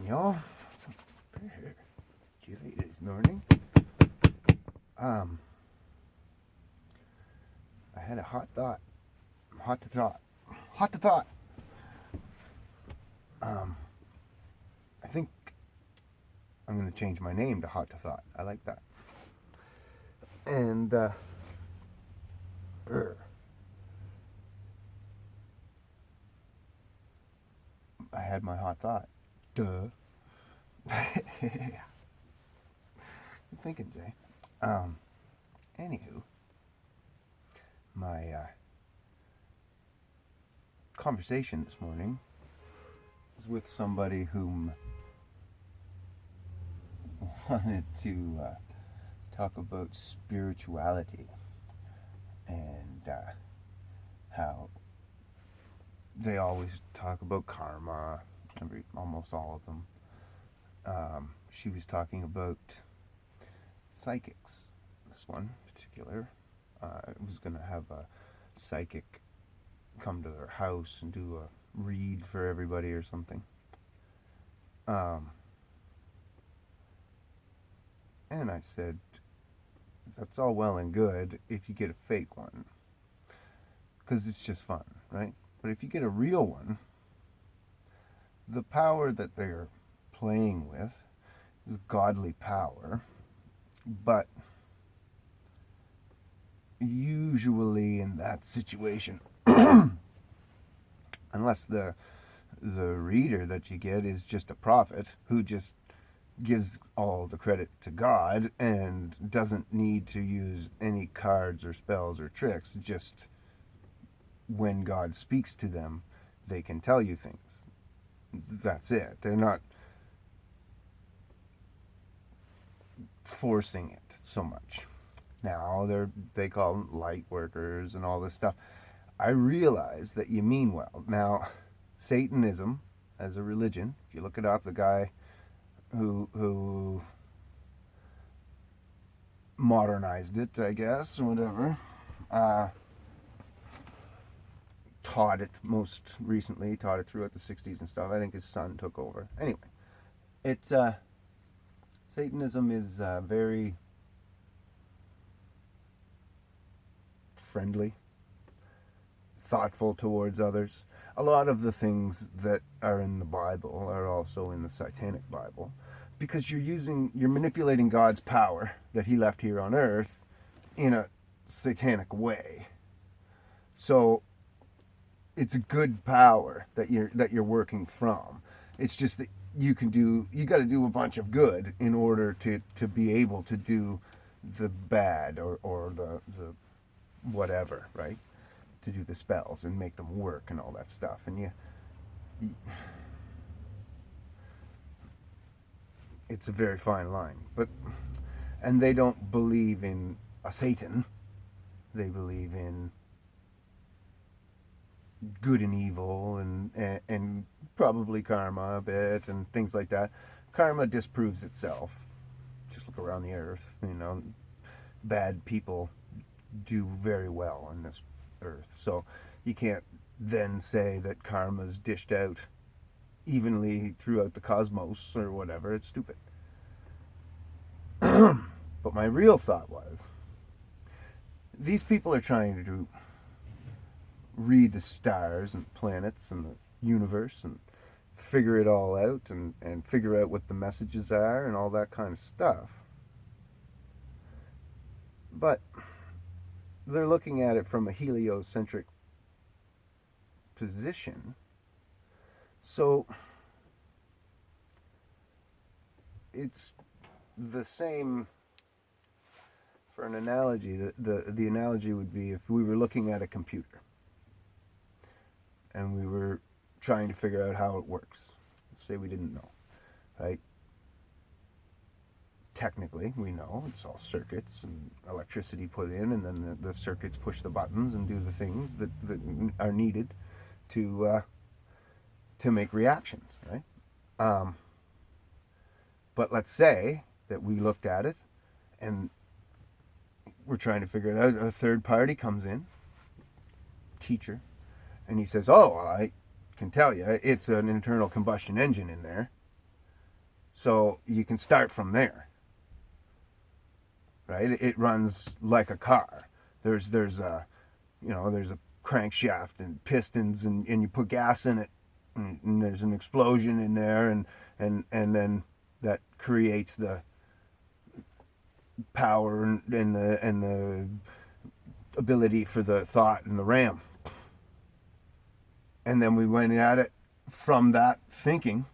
y'all. Chilly this morning. I had a hot thought. Hot to thought. I think I'm going to change my name to Hot to Thought. I like that. And, I had my hot thought. Duh. Good thinking, Jay. Anywho, my conversation this morning was with somebody whom wanted to talk about spirituality and how they always talk about karma, almost all of them. She was talking about psychics. This one in particular, was going to have a psychic come to their house and do a read for everybody or something. And I said, that's all well and good if you get a fake one, because it's just fun, right? But if you get a real one, the power that they're playing with is godly power, but usually in that situation, unless the reader that you get is just a prophet who just gives all the credit to God and doesn't need to use any cards or spells or tricks, just when God speaks to them, they can tell you things. That's it. They're not forcing it so much. Now they call them light workers and all this stuff. I realize that you mean well. Now, Satanism as a religion, if you look it up, the guy who modernized it, I guess, or whatever, taught it most recently, taught it throughout the 60s and stuff. I think his son took over. Anyway, Satanism is very friendly, thoughtful towards others. A lot of the things that are in the Bible are also in the Satanic Bible, because you're manipulating God's power that he left here on earth in a satanic way. So it's a good power that you're working from. It's just that you got to do a bunch of good in order to be able to do the bad or the whatever, right? To do the spells and make them work and all that stuff. And it's a very fine line. And they don't believe in a Satan. They believe in good and evil and probably karma a bit and things like that. Karma disproves itself. Just look around the earth, bad people do very well on this earth. So you can't then say that karma's dished out evenly throughout the cosmos or whatever. It's stupid. But my real thought was, these people are trying to read the stars and planets and the universe and figure it all out and figure out what the messages are and all that kind of stuff. But they're looking at it from a heliocentric position. So it's the same. For an analogy, the analogy would be if we were looking at a computer and we were trying to figure out how it works. Let's say we didn't know, right? Technically, we know it's all circuits and electricity put in, and then the circuits push the buttons and do the things that are needed to make reactions, right? But let's say that we looked at it and we're trying to figure it out. A third party comes in, teacher, and he says, "Oh, well, I can tell you, it's an internal combustion engine in there." So you can start from there, right? It runs like a car. There's a there's a crankshaft and pistons, and you put gas in it, and there's an explosion in there, and then that creates the power and the ability for the thought and the RAM. And then we went at it from that thinking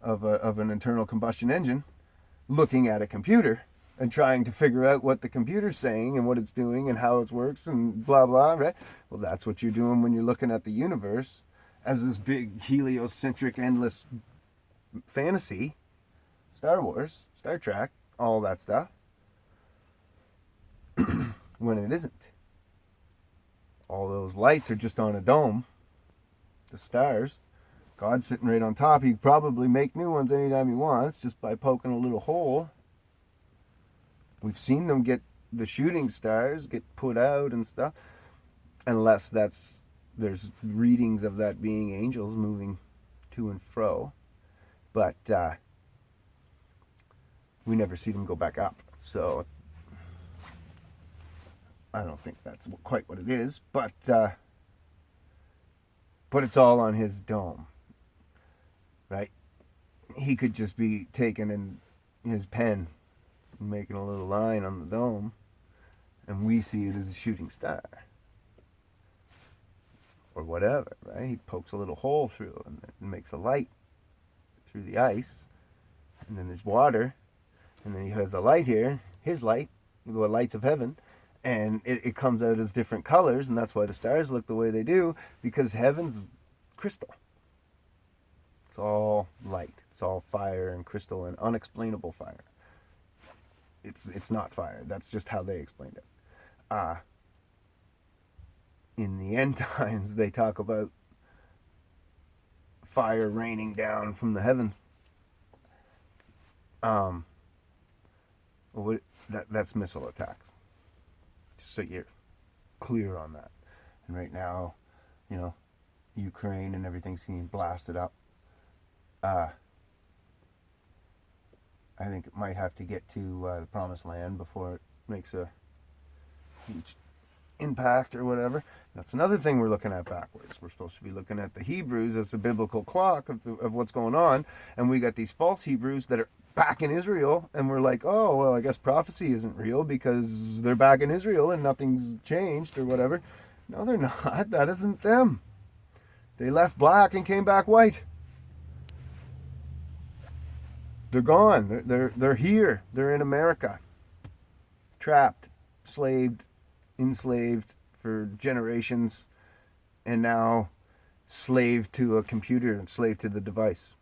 of an internal combustion engine, looking at a computer and trying to figure out what the computer's saying and what it's doing and how it works and blah blah, right? Well, that's what you're doing when you're looking at the universe as this big heliocentric endless fantasy. Star Wars, Star Trek, all that stuff. When it isn't. All those lights are just on a dome. The stars. God's sitting right on top. He could probably make new ones anytime he wants just by poking a little hole. We've seen them get the shooting stars get put out and stuff. Unless there's readings of that being angels moving to and fro. But we never see them go back up. So I don't think that's quite what it is. But it's all on his dome. Right? He could just be taking in his pen and making a little line on the dome, and we see it as a shooting star. Or whatever, right? He pokes a little hole through and makes a light through the ice, and then there's water, and then he has a light here, his light, the lights of heaven, and it comes out as different colors, and that's why the stars look the way they do, because heaven's crystal. It's all light. It's all fire and crystal and unexplainable fire. It's not fire. That's just how they explained it. In the end times, they talk about fire raining down from the heaven. That's missile attacks. Just so you're clear on that. And right now, Ukraine and everything's getting blasted up. I think it might have to get to the promised land before it makes a huge impact or whatever. That's another thing we're looking at backwards. We're supposed to be looking at the Hebrews as the biblical clock of what's going on, and we got these false Hebrews that are back in Israel, and we're like, oh, well, I guess prophecy isn't real because they're back in Israel and nothing's changed or whatever. No, they're not. That isn't them. They left black and came back white. They're gone. They're here. They're in America. Trapped, enslaved for generations, and now slave to a computer and slave to the device.